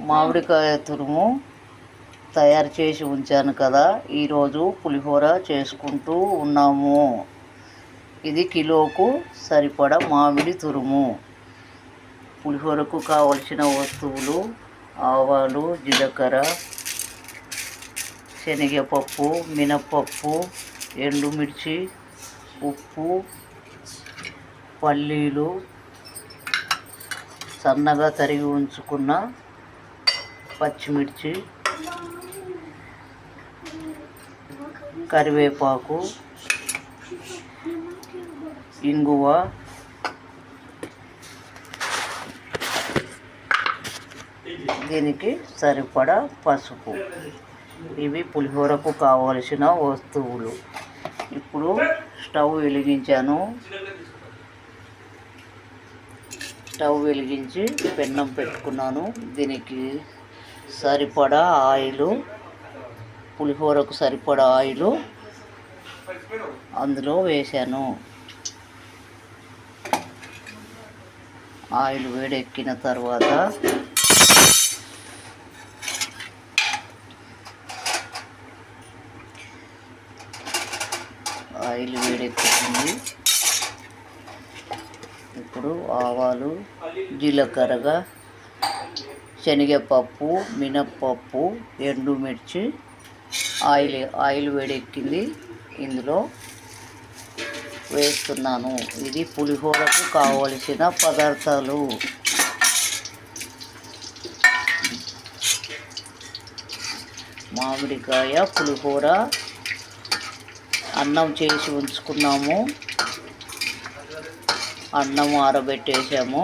మామిడికాయ తురుము తయారు చేసి ఉంచాను కదా. ఈరోజు పులిహోర చేసుకుంటూ ఉన్నాము. ఇది కిలోకు సరిపడా మామిడి తురుము. పులిహోరకు కావలసిన వస్తువులు: ఆవాలు, జీలకర్ర, శనగపప్పు, మినప్పప్పు, ఎండుమిర్చి, ఉప్పు, పల్లీలు, సన్నగా తరిగి ఉంచుకున్న పచ్చిమిర్చి, కరివేపాకు, ఇంగువ, దీనికి సరిపడా పసుపు. ఇవి పులిహోరకు కావలసిన వస్తువులు. ఇప్పుడు స్టవ్ వెలిగించి పెన్నం పెట్టుకున్నాను. దీనికి సరిపడా ఆయిలు, పులిహోరకు సరిపడా ఆయిలు అందులో వేశాను. ఆయిల్ వేడెక్కిన తర్వాత ఆయిల్ వేడెక్కుతుంది. ఇప్పుడు ఆవాలు, జీలకర్రగా, శనగపప్పు, మినప్పప్పు, ఎండుమిర్చి, ఆయిల్ వేడెక్కింది. ఇందులో వేస్తున్నాను. ఇది పులిహోరకు కావలసిన పదార్థాలు. మామిడికాయ పులిహోర అన్నం చేసి ఉంచుకున్నాము. అన్నం ఆరబెట్టేసాము.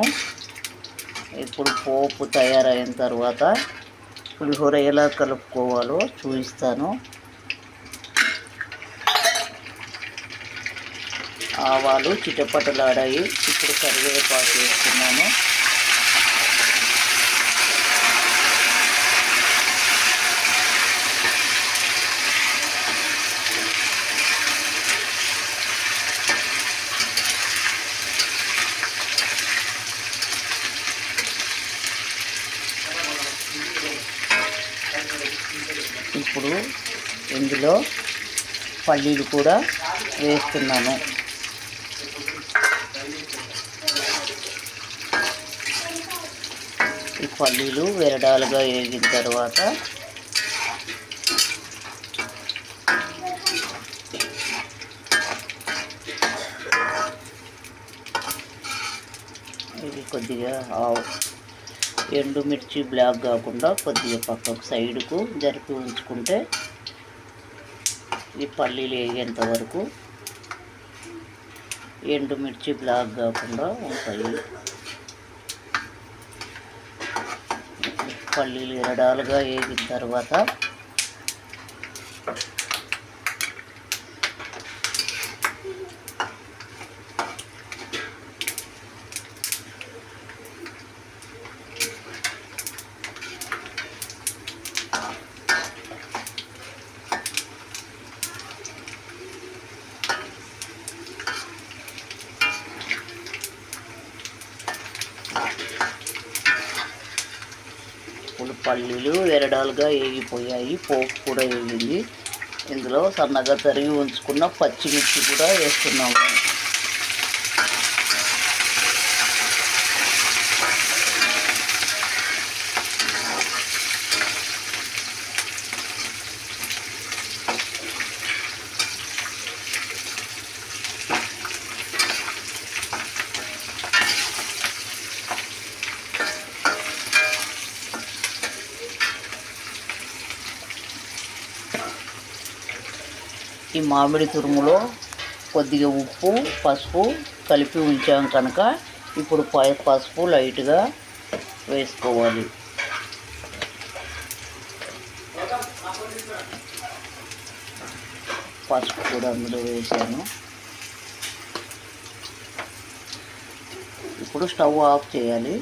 ఇప్పుడు పోపు తయారైన తర్వాత పులిహోర ఎలా కలుపుకోవాలో చూపిస్తాను. ఆవాలు చిటపటలాడాయి. ఇప్పుడు కరివేపాకు వేస్తున్నాను. ఇప్పుడు ఇందులో పల్లీలు కూడా వేస్తున్నాను. ఈ పల్లీలు విరడాలుగా వేగిన తర్వాత ఇది కొద్దిగా ఎండుమిర్చి బ్లాక్ కాకుండా కొద్దిగా పక్కకు సైడ్కు జరిపి ఉంచుకుంటే ఈ పల్లీలు వేగేంత వరకు ఎండుమిర్చి బ్లాక్ కాకుండా ఉంటాయి. పల్లీలు ఎరడాలుగా వేగిన తర్వాత పల్లీలు ఎరడాలుగా వేగిపోయాయి. పోపు కూడా వేగింది. ఇందులో సన్నగా తరిగి ఉంచుకున్న పచ్చిమిర్చి కూడా వేస్తున్నాము. ఈ మామిడి తురుములో కొద్దిగా ఉప్పు, పసుపు కలిపి ఉంచాం కనుక ఇప్పుడు పసుపు లైట్గా వేసుకోవాలి. పసుపు కూడా అందులో వేసాను. ఇప్పుడు స్టవ్ ఆఫ్ చేయాలి.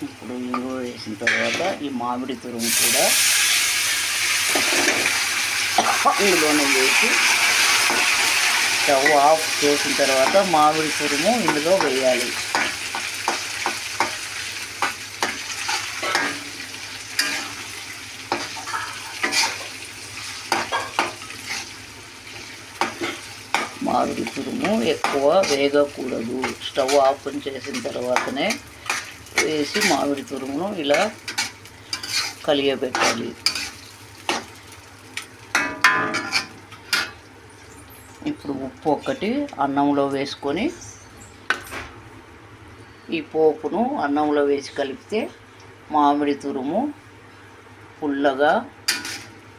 ఇప్పుడు ఇంగువ వేసిన తర్వాత ఈ మామిడి తురుము కూడా ఇందులోనే వేసి స్టవ్ ఆఫ్ చేసిన తర్వాత మామిడి తురుము ఇందులో వేయాలి. మామిడి తురుము ఎక్కువ వేగకూడదు. స్టవ్ ఆఫ్ చేసిన తర్వాతనే వేసి మామిడి తురుమును ఇలా కలియబెట్టాలి. ఇప్పుడు ఉప్పు ఒకటి అన్నంలో వేసుకొని ఈ పోపును అన్నంలో వేసి కలిపితే మామిడి తురుము పుల్లగా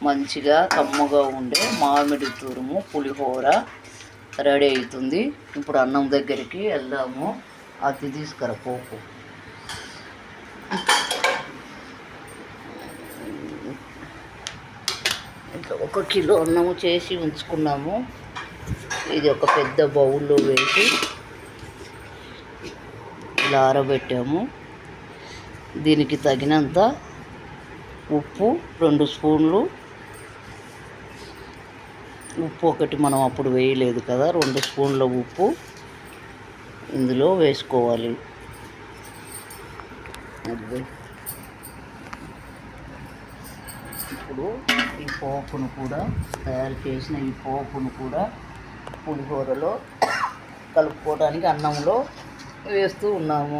మంచిగా కమ్మగా ఉండే మామిడి తురుము పులిహోర రెడీ అవుతుంది. ఇప్పుడు అన్నం దగ్గరికి వెళ్దాము. అది తీసుకురా పోపు. ఇట్లా 1 కిలో అన్నము చేసి ఉంచుకున్నాము. ఇది ఒక పెద్ద బౌల్లో వేసి ఇలా ఆరబెట్టాము. దీనికి తగినంత ఉప్పు 2 స్పూన్లు. ఉప్పు ఒకటి మనం అప్పుడు వేయలేదు కదా, 2 స్పూన్ల ఉప్పు ఇందులో వేసుకోవాలి. ఇప్పుడు ఈ పోపును కూడా తయారు చేసిన ఈ పోపును కూడా పులిహోరలో కలుపుకోవడానికి అన్నంలో వేస్తూ ఉన్నాము.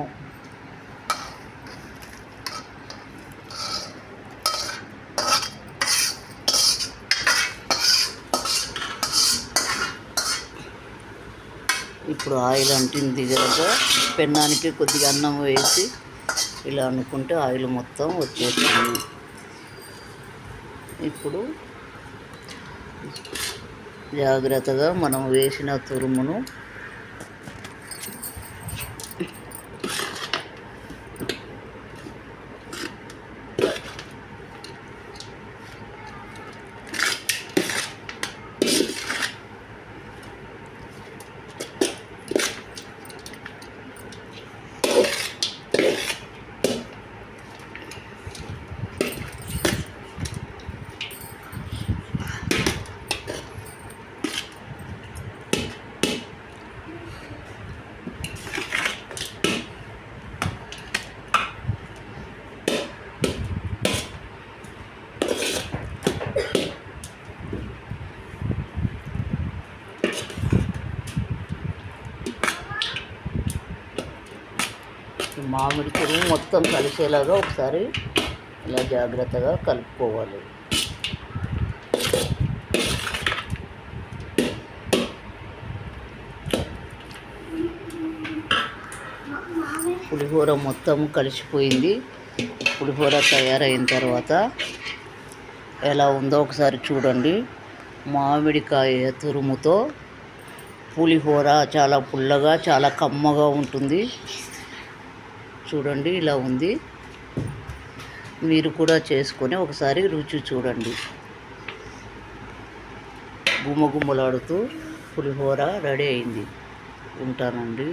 ఇప్పుడు ఆయిల్ అంటింది కనుక పెన్నానికి కొద్దిగా అన్నం వేసి ఇలా అనుకుంటే ఆయిల్ మొత్తం వచ్చేస్తుంది. ఇప్పుడు జాగ్రత్తగా మనం వేసిన తురుమును మామిడి తురుము మొత్తం కలిసేలాగా ఒకసారి ఇలా జాగ్రత్తగా కలుపుకోవాలి. పులిహోర మొత్తం కలిసిపోయింది. పులిహోర తయారైన తర్వాత ఎలా ఉందో ఒకసారి చూడండి. మామిడికాయ తురుముతో పులిహోర చాలా పుల్లగా చాలా కమ్మగా ఉంటుంది. చూడండి ఇలా ఉంది. మీరు కూడా చేసుకొని ఒకసారి రుచి చూడండి. గుమ్మగుమ్మలాడుతూ పులిహోర రెడీ అయింది. ఉంటానండి.